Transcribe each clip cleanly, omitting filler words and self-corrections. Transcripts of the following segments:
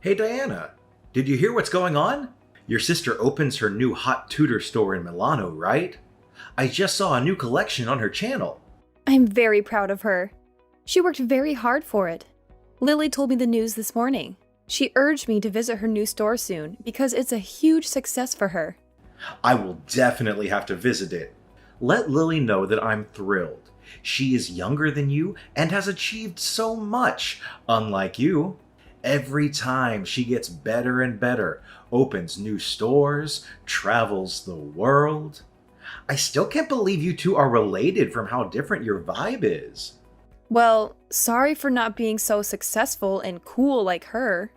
Hey Diana, did you hear what's going on? Your sister opens her new hot tutor store in Milano, right? I just saw a new collection on her channel. I'm very proud of her. She worked very hard for it. Lily told me the news this morning. She urged me to visit her new store soon because it's a huge success for her. I will definitely have to visit it. Let Lily know that I'm thrilled. She is younger than you and has achieved so much, unlike you. Every time she gets better and better, opens new stores, travels the world. I still can't believe you two are related from how different your vibe is. Well, sorry for not being so successful and cool like her.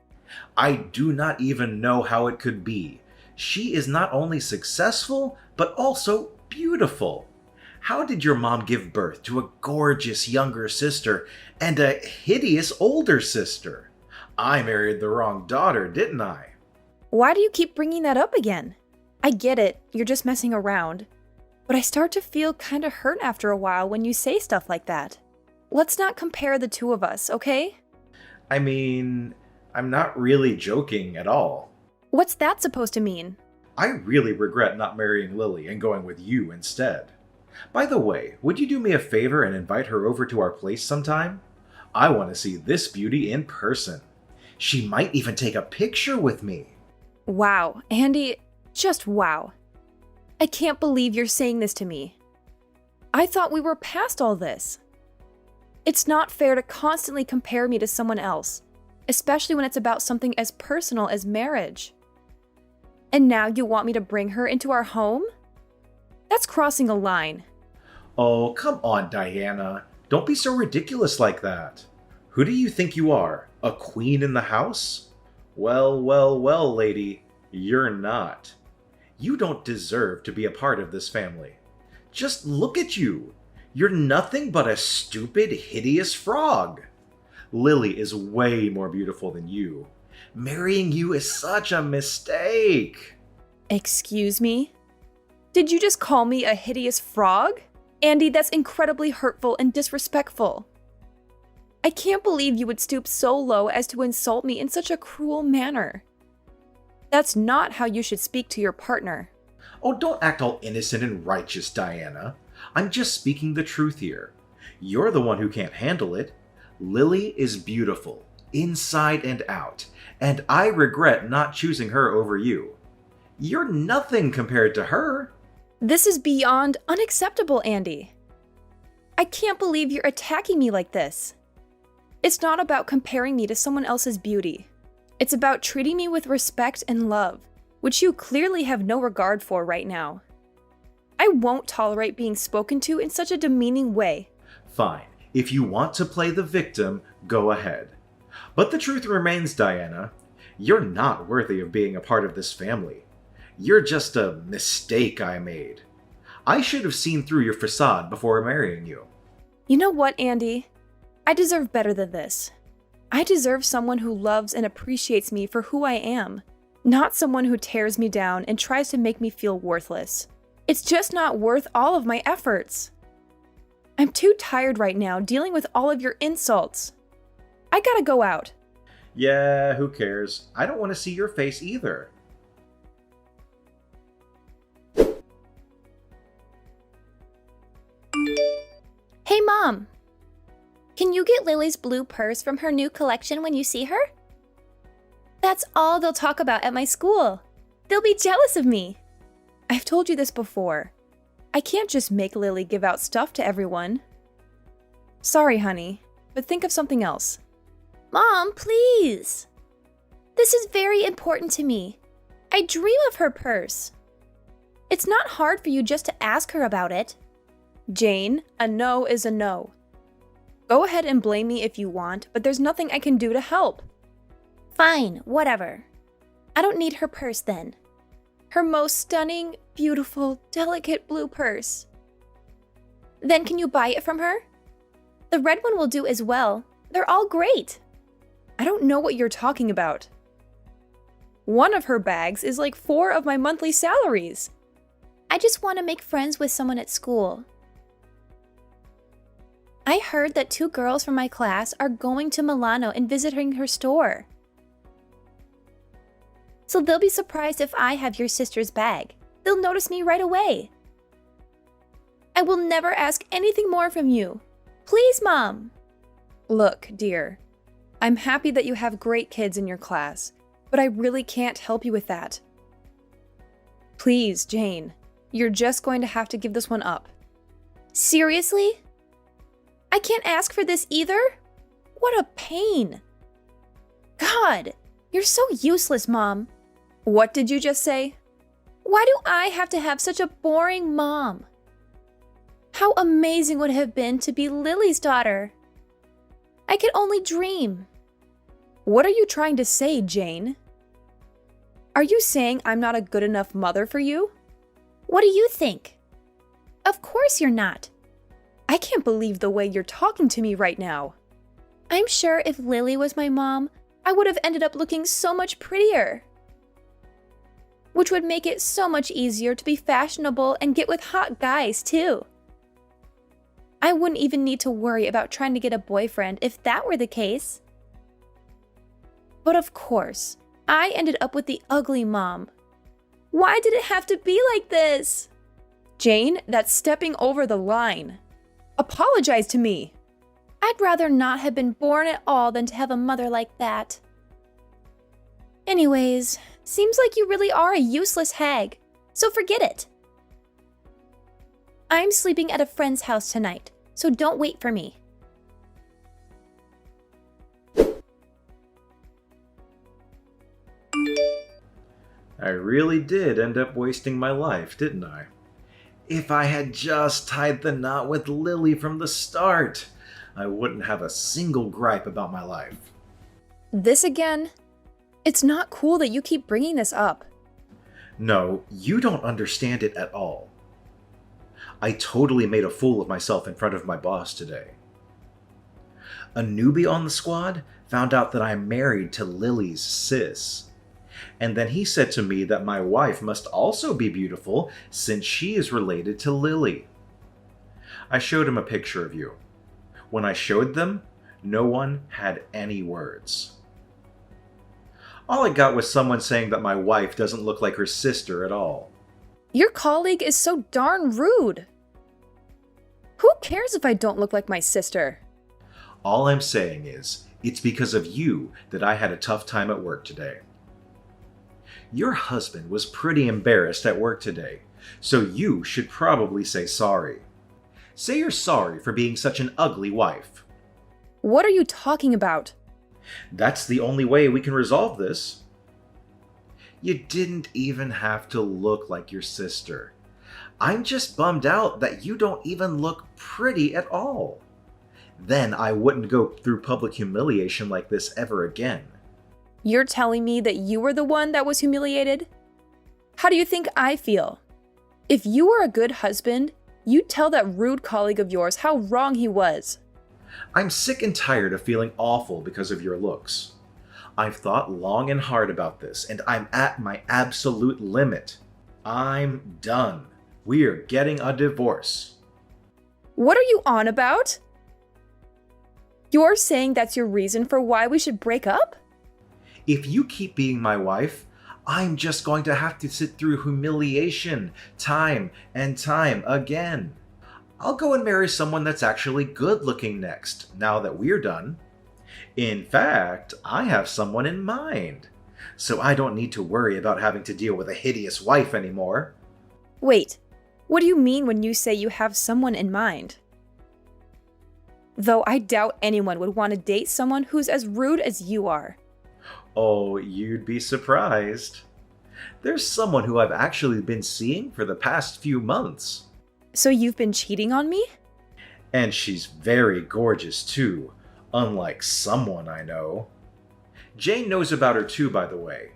I do not even know how it could be. She is not only successful, but also beautiful. How did your mom give birth to a gorgeous younger sister and a hideous older sister? I married the wrong daughter, didn't I? Why do you keep bringing that up again? I get it, you're just messing around. But I start to feel kinda hurt after a while when you say stuff like that. Let's not compare the two of us, okay? I mean, I'm not really joking at all. What's that supposed to mean? I really regret not marrying Lily and going with you instead. By the way, would you do me a favor and invite her over to our place sometime? I want to see this beauty in person. She might even take a picture with me. Wow, Andy, just wow. I can't believe you're saying this to me. I thought we were past all this. It's not fair to constantly compare me to someone else, especially when it's about something as personal as marriage. And now you want me to bring her into our home? That's crossing a line. Oh, come on, Diana. Don't be so ridiculous like that. Who do you think you are? A queen in the house? Well, well, well, lady, you're not. You don't deserve to be a part of this family. Just look at you. You're nothing but a stupid, hideous frog. Lily is way more beautiful than you. Marrying you is such a mistake. Excuse me? Did you just call me a hideous frog? Andy, that's incredibly hurtful and disrespectful. I can't believe you would stoop so low as to insult me in such a cruel manner. That's not how you should speak to your partner. Oh, don't act all innocent and righteous, Diana. I'm just speaking the truth here. You're the one who can't handle it. Lily is beautiful, inside and out, and I regret not choosing her over you. You're nothing compared to her. This is beyond unacceptable, Andy. I can't believe you're attacking me like this. It's not about comparing me to someone else's beauty. It's about treating me with respect and love, which you clearly have no regard for right now. I won't tolerate being spoken to in such a demeaning way. Fine. If you want to play the victim, go ahead. But the truth remains, Diana. You're not worthy of being a part of this family. You're just a mistake I made. I should have seen through your facade before marrying you. You know what, Andy? I deserve better than this. I deserve someone who loves and appreciates me for who I am, not someone who tears me down and tries to make me feel worthless. It's just not worth all of my efforts. I'm too tired right now dealing with all of your insults. I gotta go out. Yeah, who cares? I don't want to see your face either. Hey Mom! Can you get Lily's blue purse from her new collection when you see her? That's all they'll talk about at my school. They'll be jealous of me. I've told you this before. I can't just make Lily give out stuff to everyone. Sorry, honey, but think of something else. Mom, please! This is very important to me. I dream of her purse. It's not hard for you just to ask her about it. Jane, a no is a no. Go ahead and blame me if you want, but there's nothing I can do to help. Fine, whatever. I don't need her purse then. Her most stunning, beautiful, delicate blue purse. Then can you buy it from her? The red one will do as well. They're all great. I don't know what you're talking about. One of her bags is like 4 of my monthly salaries. I just want to make friends with someone at school. I heard that 2 girls from my class are going to Milano and visiting her store. So they'll be surprised if I have your sister's bag. They'll notice me right away. I will never ask anything more from you. Please, Mom. Look, dear, I'm happy that you have great kids in your class, but I really can't help you with that. Please, Jane, you're just going to have to give this one up. Seriously? I can't ask for this either? What a pain. God, you're so useless, Mom. What did you just say? Why do I have to have such a boring mom? How amazing would it have been to be Lily's daughter? I could only dream. What are you trying to say, Jane? Are you saying I'm not a good enough mother for you? What do you think? Of course you're not. I can't believe the way you're talking to me right now. I'm sure if Lily was my mom, I would have ended up looking so much prettier. Which would make it so much easier to be fashionable and get with hot guys, too. I wouldn't even need to worry about trying to get a boyfriend if that were the case. But of course, I ended up with the ugly mom. Why did it have to be like this? Jane, that's stepping over the line. Apologize to me. I'd rather not have been born at all than to have a mother like that. Anyways, seems like you really are a useless hag, so forget it. I'm sleeping at a friend's house tonight, so don't wait for me. I really did end up wasting my life, didn't I? If I had just tied the knot with Lily from the start, I wouldn't have a single gripe about my life. This again? It's not cool that you keep bringing this up. No, you don't understand it at all. I totally made a fool of myself in front of my boss today. A newbie on the squad found out that I'm married to Lily's sis. And then he said to me that my wife must also be beautiful since she is related to Lily. I showed him a picture of you. When I showed them, no one had any words. All I got was someone saying that my wife doesn't look like her sister at all. Your colleague is so darn rude. Who cares if I don't look like my sister? All I'm saying is, it's because of you that I had a tough time at work today. Your husband was pretty embarrassed at work today, so you should probably say sorry. Say you're sorry for being such an ugly wife. What are you talking about? That's the only way we can resolve this. You didn't even have to look like your sister. I'm just bummed out that you don't even look pretty at all. Then I wouldn't go through public humiliation like this ever again. You're telling me that you were the one that was humiliated? How do you think I feel? If you were a good husband, you'd tell that rude colleague of yours how wrong he was. I'm sick and tired of feeling awful because of your looks. I've thought long and hard about this, and I'm at my absolute limit. I'm done. We are getting a divorce. What are you on about? You're saying that's your reason for why we should break up? If you keep being my wife, I'm just going to have to sit through humiliation time and time again. I'll go and marry someone that's actually good looking next, now that we're done. In fact, I have someone in mind, so I don't need to worry about having to deal with a hideous wife anymore. Wait, what do you mean when you say you have someone in mind? Though I doubt anyone would want to date someone who's as rude as you are. Oh, you'd be surprised. There's someone who I've actually been seeing for the past few months. So you've been cheating on me? And she's very gorgeous too, unlike someone I know. Jane knows about her too, by the way.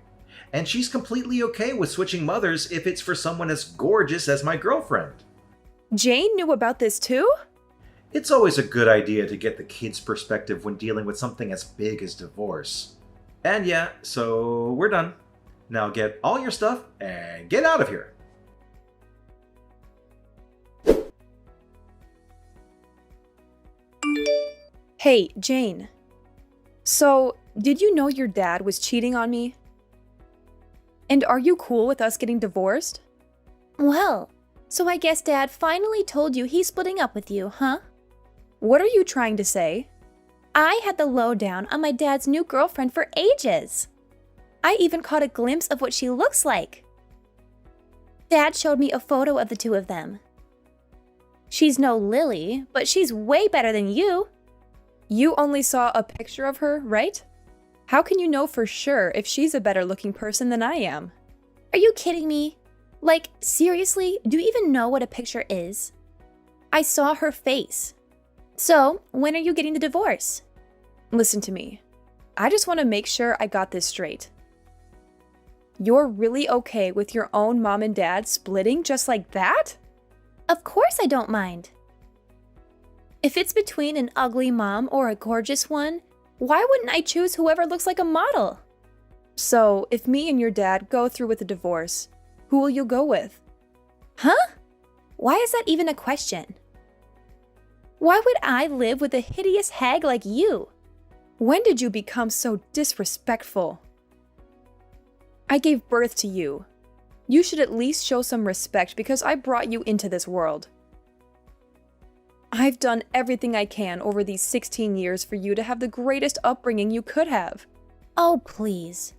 And she's completely okay with switching mothers if it's for someone as gorgeous as my girlfriend. Jane knew about this too? It's always a good idea to get the kid's perspective when dealing with something as big as divorce. And yeah, so we're done. Now get all your stuff and get out of here. Hey, Jane. So, did you know your dad was cheating on me? And are you cool with us getting divorced? Well, so I guess Dad finally told you he's splitting up with you, huh? What are you trying to say? I had the lowdown on my dad's new girlfriend for ages. I even caught a glimpse of what she looks like. Dad showed me a photo of the two of them. She's no Lily, but she's way better than you. You only saw a picture of her, right? How can you know for sure if she's a better looking person than I am? Are you kidding me? Like, seriously, do you even know what a picture is? I saw her face. So, when are you getting the divorce? Listen to me. I just want to make sure I got this straight. You're really okay with your own mom and dad splitting just like that? Of course I don't mind. If it's between an ugly mom or a gorgeous one, why wouldn't I choose whoever looks like a model? So, if me and your dad go through with the divorce, who will you go with? Huh? Why is that even a question? Why would I live with a hideous hag like you? When did you become so disrespectful? I gave birth to you. You should at least show some respect because I brought you into this world. I've done everything I can over these 16 years for you to have the greatest upbringing you could have. Oh, please.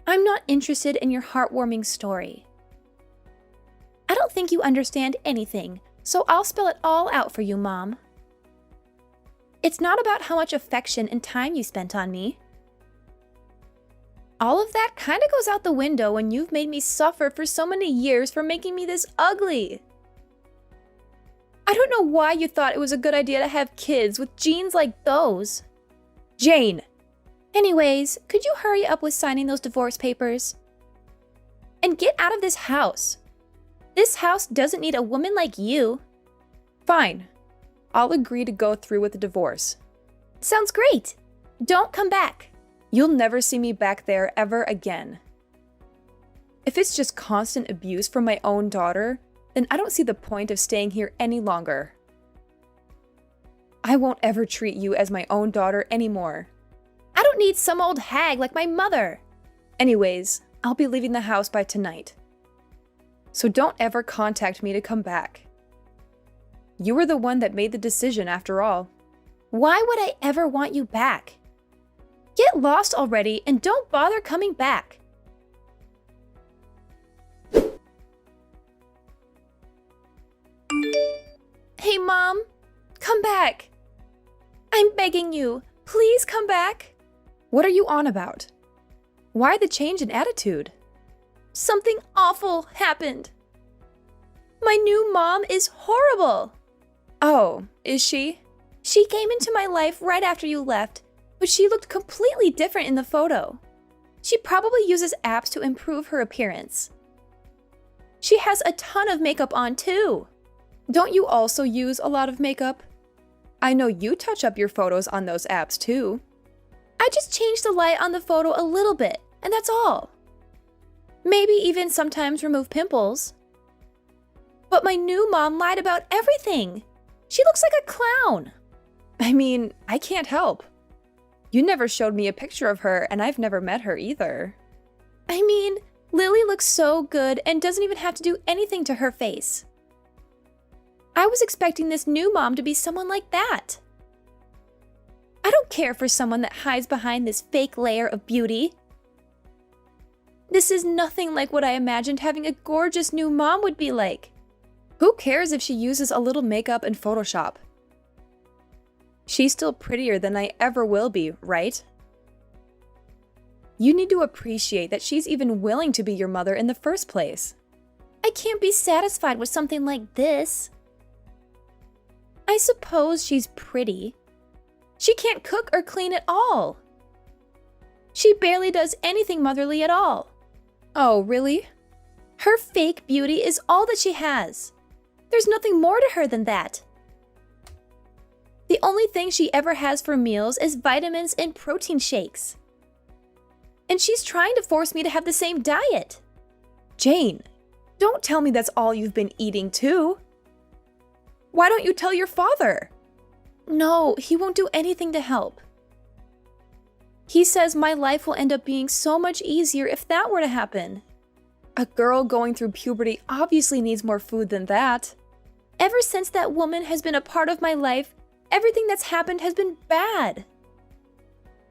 I'm not interested in your heartwarming story. I don't think you understand anything, so I'll spell it all out for you, Mom. It's not about how much affection and time you spent on me. All of that kind of goes out the window when you've made me suffer for so many years for making me this ugly. I don't know why you thought it was a good idea to have kids with genes like those. Jane! Anyways, could you hurry up with signing those divorce papers? And get out of this house. This house doesn't need a woman like you. Fine. I'll agree to go through with the divorce. Sounds great. Don't come back. You'll never see me back there ever again. If it's just constant abuse from my own daughter, then I don't see the point of staying here any longer. I won't ever treat you as my own daughter anymore. I don't need some old hag like my mother. Anyways, I'll be leaving the house by tonight. So don't ever contact me to come back. You were the one that made the decision after all. Why would I ever want you back? Get lost already and don't bother coming back. Hey, Mom, come back. I'm begging you, please come back. What are you on about? Why the change in attitude? Something awful happened. My new mom is horrible. Oh, is she? She came into my life right after you left, but she looked completely different in the photo. She probably uses apps to improve her appearance. She has a ton of makeup on too. Don't you also use a lot of makeup? I know you touch up your photos on those apps too. I just changed the light on the photo a little bit, and that's all. Maybe even sometimes remove pimples. But my new mom lied about everything. She looks like a clown. I mean, I can't help. You never showed me a picture of her, and I've never met her either. I mean, Lily looks so good and doesn't even have to do anything to her face. I was expecting this new mom to be someone like that. I don't care for someone that hides behind this fake layer of beauty. This is nothing like what I imagined having a gorgeous new mom would be like. Who cares if she uses a little makeup and Photoshop? She's still prettier than I ever will be, right? You need to appreciate that she's even willing to be your mother in the first place. I can't be satisfied with something like this. I suppose she's pretty. She can't cook or clean at all. She barely does anything motherly at all. Oh, really? Her fake beauty is all that she has. There's nothing more to her than that. The only thing she ever has for meals is vitamins and protein shakes. And she's trying to force me to have the same diet. Jane, don't tell me that's all you've been eating too. Why don't you tell your father? No, he won't do anything to help. He says my life will end up being so much easier if that were to happen. A girl going through puberty obviously needs more food than that. Ever since that woman has been a part of my life, everything that's happened has been bad.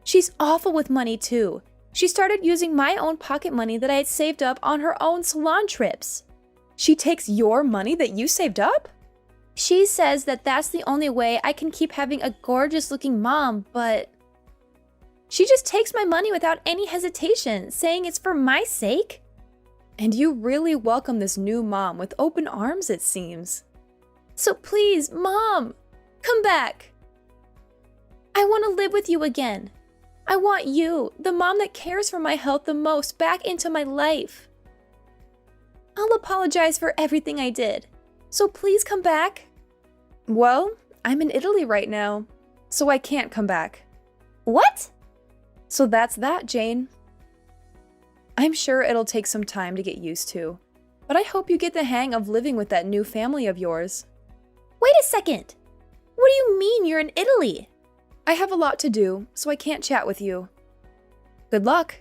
She's awful with money too. She started using my own pocket money that I had saved up on her own salon trips. She takes your money that you saved up? She says that that's the only way I can keep having a gorgeous-looking mom, but she just takes my money without any hesitation, saying it's for my sake. And you really welcome this new mom with open arms, it seems. So please, Mom, come back. I want to live with you again. I want you, the mom that cares for my health the most, back into my life. I'll apologize for everything I did. So please come back. Well, I'm in Italy right now, so I can't come back. What? So that's that, Jane. I'm sure it'll take some time to get used to, but I hope you get the hang of living with that new family of yours. Wait a second. What do you mean you're in Italy? I have a lot to do, so I can't chat with you. Good luck.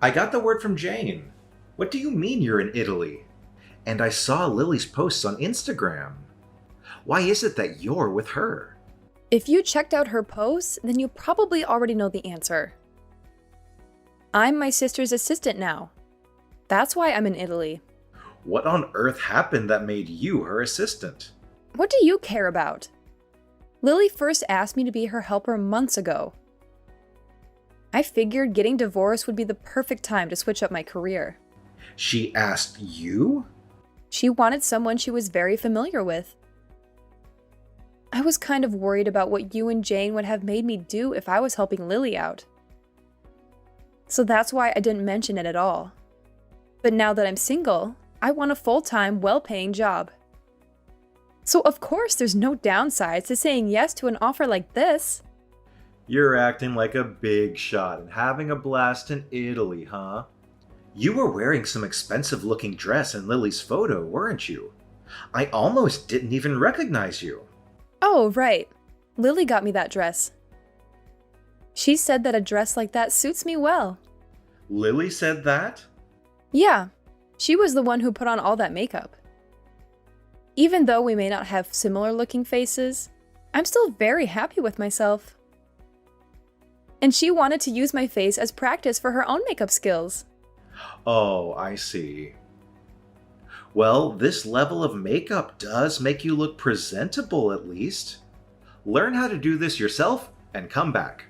I got the word from Jane. What do you mean you're in Italy? And I saw Lily's posts on Instagram. Why is it that you're with her? If you checked out her posts, then you probably already know the answer. I'm my sister's assistant now. That's why I'm in Italy. What on earth happened that made you her assistant? What do you care about? Lily first asked me to be her helper months ago. I figured getting divorced would be the perfect time to switch up my career. She asked you? She wanted someone she was very familiar with. I was kind of worried about what you and Jane would have made me do if I was helping Lily out. So that's why I didn't mention it at all. But now that I'm single, I want a full-time, well-paying job. So of course there's no downsides to saying yes to an offer like this. You're acting like a big shot and having a blast in Italy, huh? You were wearing some expensive-looking dress in Lily's photo, weren't you? I almost didn't even recognize you. Oh, right. Lily got me that dress. She said that a dress like that suits me well. Lily said that? Yeah, she was the one who put on all that makeup. Even though we may not have similar-looking faces, I'm still very happy with myself. And she wanted to use my face as practice for her own makeup skills. Oh, I see. Well, this level of makeup does make you look presentable at least. Learn how to do this yourself and come back.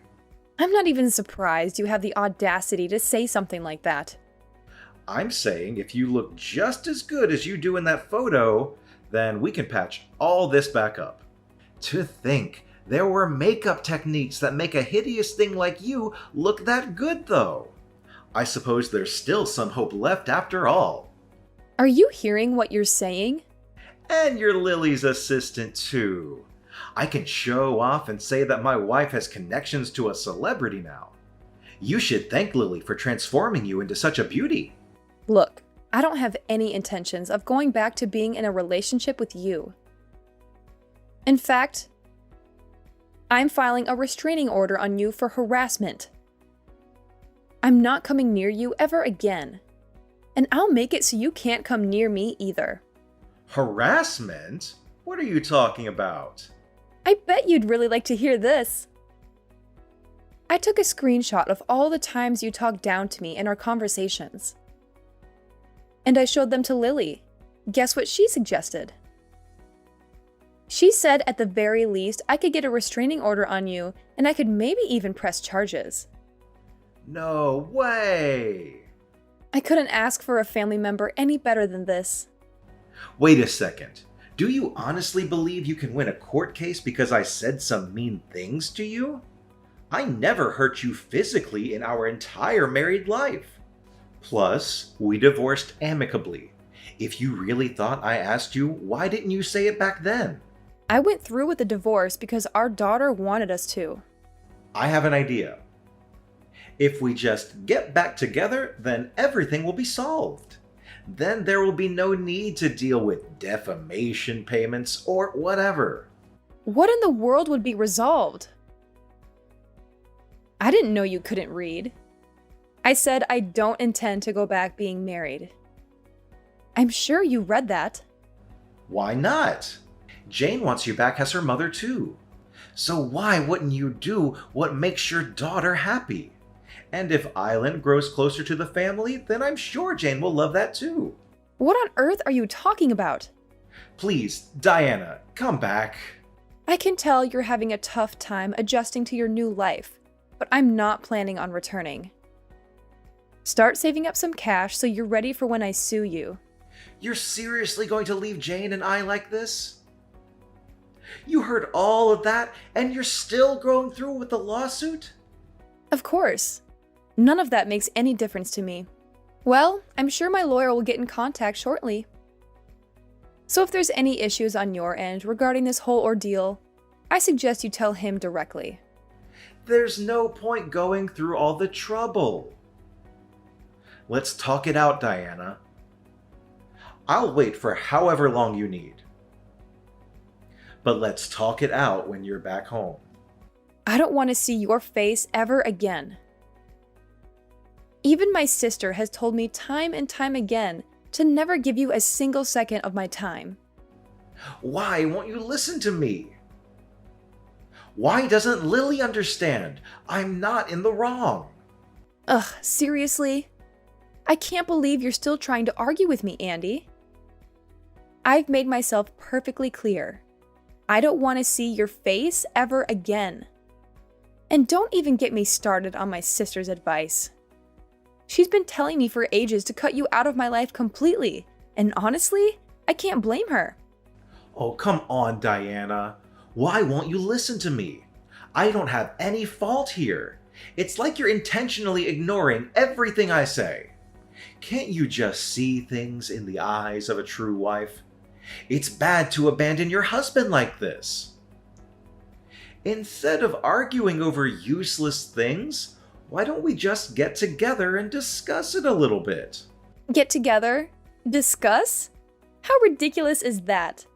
I'm not even surprised you have the audacity to say something like that. I'm saying if you look just as good as you do in that photo, then we can patch all this back up. To think, there were makeup techniques that make a hideous thing like you look that good though. I suppose there's still some hope left after all. Are you hearing what you're saying? And you're Lily's assistant too. I can show off and say that my wife has connections to a celebrity now. You should thank Lily for transforming you into such a beauty. Look, I don't have any intentions of going back to being in a relationship with you. In fact, I'm filing a restraining order on you for harassment. I'm not coming near you ever again. And I'll make it so you can't come near me either. Harassment? What are you talking about? I bet you'd really like to hear this. I took a screenshot of all the times you talked down to me in our conversations. And I showed them to Lily. Guess what she suggested? She said at the very least I could get a restraining order on you and I could maybe even press charges. No way! I couldn't ask for a family member any better than this. Wait a second. Do you honestly believe you can win a court case because I said some mean things to you? I never hurt you physically in our entire married life. Plus, we divorced amicably. If you really thought I asked you, why didn't you say it back then? I went through with the divorce because our daughter wanted us to. I have an idea. If we just get back together, then everything will be solved. Then there will be no need to deal with defamation payments or whatever. What in the world would be resolved? I didn't know you couldn't read. I said I don't intend to go back being married. I'm sure you read that. Why not? Jane wants you back as her mother too. So why wouldn't you do what makes your daughter happy? And if Island grows closer to the family, then I'm sure Jane will love that too. What on earth are you talking about? Please, Diana, come back. I can tell you're having a tough time adjusting to your new life, but I'm not planning on returning. Start saving up some cash so you're ready for when I sue you. You're seriously going to leave Jane and I like this? You heard all of that, and you're still going through with the lawsuit? Of course. None of that makes any difference to me. Well, I'm sure my lawyer will get in contact shortly. So if there's any issues on your end regarding this whole ordeal, I suggest you tell him directly. There's no point going through all the trouble. Let's talk it out, Diana. I'll wait for however long you need. But let's talk it out when you're back home. I don't want to see your face ever again. Even my sister has told me time and time again to never give you a single second of my time. Why won't you listen to me? Why doesn't Lily understand? I'm not in the wrong. Ugh, seriously? I can't believe you're still trying to argue with me, Andy. I've made myself perfectly clear. I don't want to see your face ever again. And don't even get me started on my sister's advice. She's been telling me for ages to cut you out of my life completely, and honestly, I can't blame her. Oh, come on, Diana. Why won't you listen to me? I don't have any fault here. It's like you're intentionally ignoring everything I say. Can't you just see things in the eyes of a true wife? It's bad to abandon your husband like this. Instead of arguing over useless things, why don't we just get together and discuss it a little bit? Get together? Discuss? How ridiculous is that?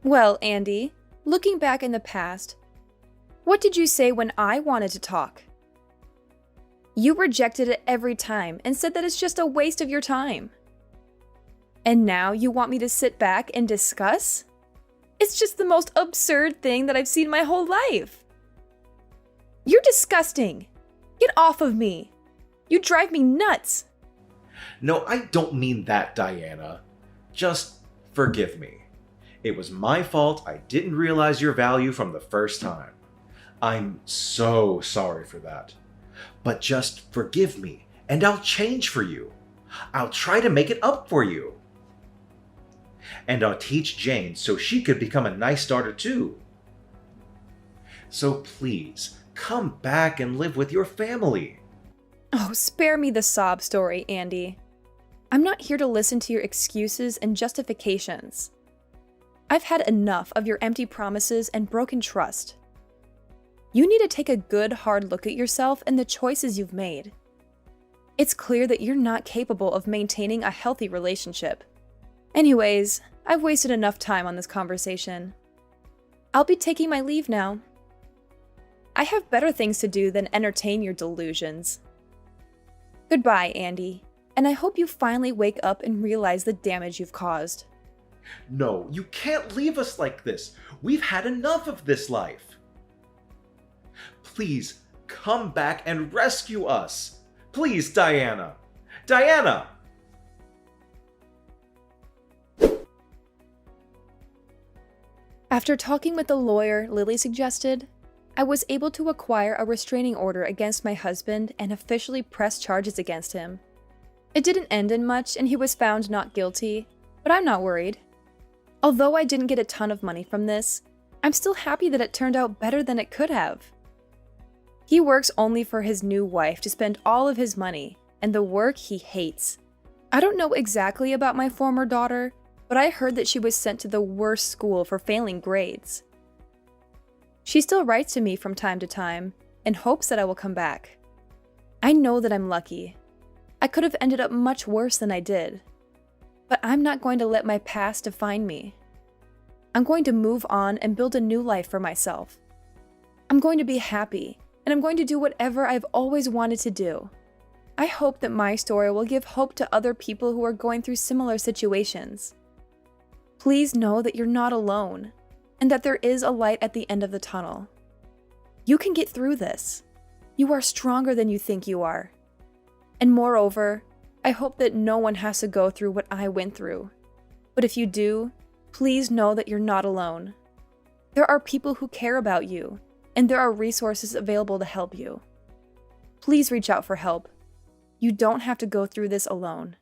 Well, Andy, looking back in the past, what did you say when I wanted to talk? You rejected it every time and said that it's just a waste of your time. And now you want me to sit back and discuss? It's just the most absurd thing that I've seen my whole life. You're disgusting. Get off of me. You drive me nuts. No, I don't mean that, Diana. Just forgive me. It was my fault. I didn't realize your value from the first time. I'm so sorry for that. But just forgive me, and I'll change for you. I'll try to make it up for you. And I'll teach Jane so she could become a nice daughter too. So please, come back and live with your family. Oh, spare me the sob story, Andy. I'm not here to listen to your excuses and justifications. I've had enough of your empty promises and broken trust. You need to take a good, hard look at yourself and the choices you've made. It's clear that you're not capable of maintaining a healthy relationship. Anyways, I've wasted enough time on this conversation. I'll be taking my leave now. I have better things to do than entertain your delusions. Goodbye, Andy, and I hope you finally wake up and realize the damage you've caused. No, you can't leave us like this. We've had enough of this life. Please, come back and rescue us. Please, Diana. Diana! After talking with the lawyer Lily suggested, I was able to acquire a restraining order against my husband and officially press charges against him. It didn't end in much and he was found not guilty, but I'm not worried. Although I didn't get a ton of money from this, I'm still happy that it turned out better than it could have. He works only for his new wife to spend all of his money, and the work he hates. I don't know exactly about my former daughter, but I heard that she was sent to the worst school for failing grades. She still writes to me from time to time and hopes that I will come back. I know that I'm lucky. I could have ended up much worse than I did. But I'm not going to let my past define me. I'm going to move on and build a new life for myself. I'm going to be happy and I'm going to do whatever I've always wanted to do. I hope that my story will give hope to other people who are going through similar situations. Please know that you're not alone, and that there is a light at the end of the tunnel. You can get through this. You are stronger than you think you are. And moreover, I hope that no one has to go through what I went through. But if you do, please know that you're not alone. There are people who care about you, and there are resources available to help you. Please reach out for help. You don't have to go through this alone.